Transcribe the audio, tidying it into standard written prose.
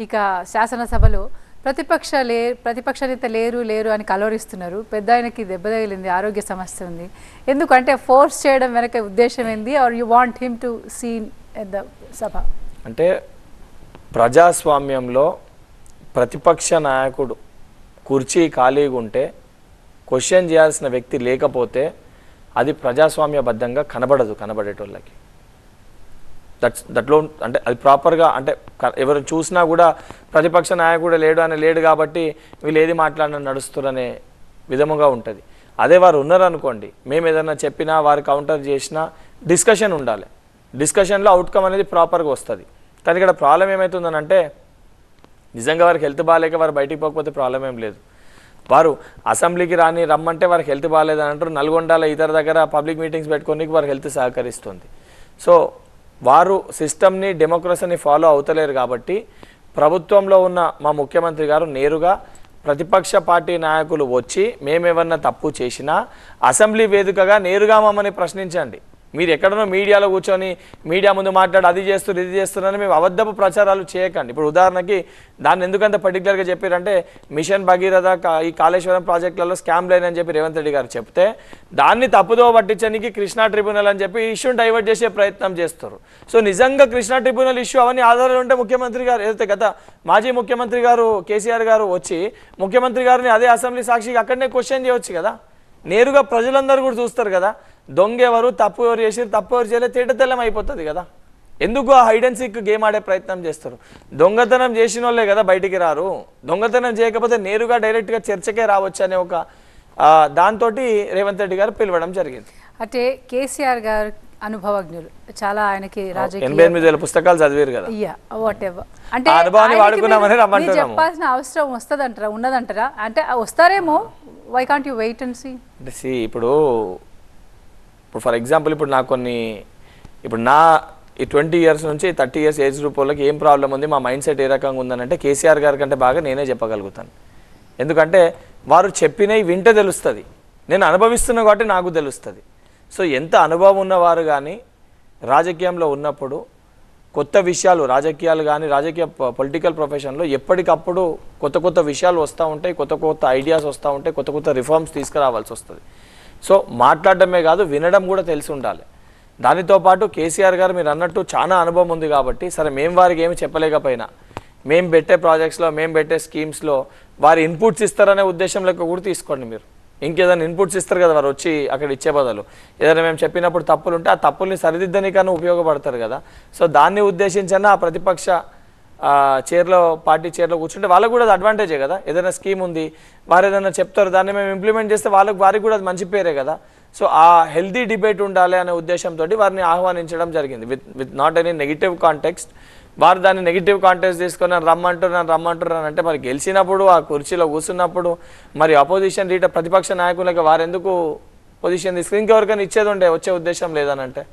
ఇక శాసనసభలో ప్రతిపక్ష నేత లేరు అని కలవరిస్తున్నారు. పెద్ద ఆయనకి దెబ్బ తగిలింది, ఆరోగ్య సమస్య ఉంది. ఎందుకంటే ఫోర్స్ చేయడం వెనక ఉద్దేశం ఏంది? Are you want him to seen at the సభ? అంటే ప్రజాస్వామ్యంలో ప్రతిపక్ష నాయకుడు కుర్చీ ఖాళీగా ఉంటే క్వశ్చన్ చేయాల్సిన వ్యక్తి లేకపోతే అది ప్రజాస్వామ్యబద్ధంగా కనబడేటోళ్ళకి. దట్లో అంటే అది ప్రాపర్గా అంటే ఎవరు చూసినా కూడా ప్రతిపక్ష నాయకుడు లేడు కాబట్టి వీళ్ళు ఏది మాట్లాడినా నడుస్తురనే విధముగా ఉంటుంది. అదే వారు ఉన్నారనుకోండి, మేము ఏదన్నా చెప్పినా వారు కౌంటర్ చేసినా డిస్కషన్ ఉండాలి. డిస్కషన్లో అవుట్కమ్ అనేది ప్రాపర్గా వస్తుంది. కానీ ఇక్కడ ప్రాబ్లం ఏమవుతుందనంటే నిజంగా వారికి హెల్త్ బాగాలేక వారు బయటికి పోకపోతే ప్రాబ్లం ఏం లేదు. వారు అసెంబ్లీకి రమ్మంటే వారికి హెల్త్ బాగాలేదని అంటారు. నల్గొండలో ఇతర దగ్గర పబ్లిక్ మీటింగ్స్ పెట్టుకోనికి వారికి హెల్త్ సహకరిస్తుంది. సో వారు సిస్టమ్ని డెమోక్రసీని ఫాలో అవుతలేరు కాబట్టి ప్రభుత్వంలో ఉన్న మా ముఖ్యమంత్రి గారు నేరుగా ప్రతిపక్ష పార్టీ నాయకులు వచ్చి మేమేమన్నా తప్పు చేసినా అసెంబ్లీ వేదికగా నేరుగా మమ్మల్ని ప్రశ్నించండి. మీరు ఎక్కడనో మీడియాలో కూర్చొని మీడియా ముందు మాట్లాడి అది చేస్తున్నారు ఇది చేస్తున్నారని మేము అబద్ధపు ప్రచారాలు చేయకండి. ఇప్పుడు ఉదాహరణకి దాన్ని ఎందుకంత పర్టికులర్గా చెప్పారంటే మిషన్ భగీరథ ఈ కాళేశ్వరం ప్రాజెక్టులలో స్కామ్ లేనని చెప్పి రేవంత్ రెడ్డి గారు చెప్తే దాన్ని తప్పుదో పట్టించడానికి కృష్ణా ట్రిబ్యునల్ అని చెప్పి ఇష్యూని డైవర్ట్ చేసే ప్రయత్నం చేస్తారు. సో నిజంగా కృష్ణా ట్రిబ్యునల్ ఇష్యూ అవన్నీ ఆధారాలు ఉంటే ముఖ్యమంత్రి గారు ఏదైతే గత మాజీ ముఖ్యమంత్రి గారు కేసీఆర్ గారు వచ్చి ముఖ్యమంత్రి గారిని అదే అసెంబ్లీ సాక్షిగా అక్కడనే క్వశ్చన్ చేయవచ్చు కదా. నేరుగా ప్రజలందరూ కూడా చూస్తారు కదా, దొంగ ఎవరు, తప్పు ఎవరు చేసి తప్పు ఎవరు చేయలేదు, తేటతెల్లం అయిపోతుంది కదా. ఎందుకు ఆ హైడ్ అండ్ సీక్ గేమ్ ఆడే ప్రయత్నం చేస్తారు? దొంగతనం చేసిన వాళ్ళే కదా బయటికి రారు. దొంగతనం చేయకపోతే నేరుగా డైరెక్ట్గా చర్చకే రావచ్చు అనే ఒక దాంతో రేవంత్ రెడ్డి గారు పిలవడం జరిగింది. అంటే కేసీఆర్ గారు అనుభవజ్ఞులు, చాలా ఆయనకి రాజకీయ 88,000 పుస్తకాలు చదివారు కదా. వాట్ ఎవర్ అంటే చెప్పాల్సిన అవసరం వస్తుందంటారా, ఉన్నదంటారా? అంటే వస్తారేమో, why can't you wait and see? అంటే ఇప్పుడు ఫర్ ఎగ్జాంపుల్ ఇప్పుడు నాకు నా ఈ 20 years నుంచి 30 years ఏజ్ గ్రూప్ వాళ్ళకి ఏం ప్రాబ్లం ఉంది, మా మైండ్ సెట్ ఏ రకంగా ఉందనంటే కేసీఆర్ గారి కంటే బాగా నేనే చెప్పగలుగుతాను. ఎందుకంటే వారు చెప్పినవి వింటే తెలుస్తుంది, నేను అనుభవిస్తున్నా కాబట్టి నాకు తెలుస్తుంది. సో ఎంత అనుభవం ఉన్నవారు కానీ రాజకీయంలో ఉన్నప్పుడు కొత్త విషయాలు రాజకీయాలు కానీ రాజకీయ పొలిటికల్ ప్రొఫెషన్లో ఎప్పటికప్పుడు కొత్త విషయాలు వస్తూ ఉంటాయి, కొత్త ఐడియాస్ వస్తూ ఉంటాయి, కొత్త రిఫార్మ్స్ తీసుకురావాల్సి వస్తుంది. సో మాట్లాడడమే కాదు వినడం కూడా తెలిసి ఉండాలి. దానితో పాటు కేసీఆర్ గారు మీరు అన్నట్టు చాలా అనుభవం ఉంది కాబట్టి సరే మేము వారికి ఏమి చెప్పలేకపోయినా మేము పెట్టే ప్రాజెక్ట్స్లో మేము పెట్టే స్కీమ్స్లో వారి ఇన్పుట్స్ ఇస్తారనే ఉద్దేశం లెక్క కూడా తీసుకోండి. మీరు ఇంకేదైనా ఇన్పుట్స్ ఇస్తారు కదా వారు వచ్చి అక్కడ ఇచ్చే బదులు, ఏదైనా మేము చెప్పినప్పుడు తప్పులు ఉంటే ఆ తప్పుల్ని సరిదిద్దనికన్నా ఉపయోగపడతారు కదా. సో దాన్ని ఉద్దేశించన్నా ఆ ప్రతిపక్ష పార్టీ చైర్లో కూర్చుంటే వాళ్ళకు కూడా అది అడ్వాంటేజే కదా. ఏదైనా స్కీమ్ ఉంది వారు ఏదైనా చెప్తారు, దాన్ని మేము ఇంప్లిమెంట్ చేస్తే వారికి కూడా అది మంచి పేరే కదా. సో ఆ హెల్తీ డిబేట్ ఉండాలి అనే ఉద్దేశంతో వారిని ఆహ్వానించడం జరిగింది with not any negative context. వారు దాన్ని నెగిటివ్ కాంటెక్స్ట్ తీసుకొని రమ్మంటున్నాను అంటే మరి గెలిచినప్పుడు ఆ కుర్చీలో కూర్చున్నప్పుడు మరి అపోజిషన్ లీడర్ ప్రతిపక్ష నాయకులకి వారెందుకు పొజిషన్ తీసుకుని ఇంకెవరికైనా ఇచ్చేది ఉండే వచ్చే ఉద్దేశం లేదనంటే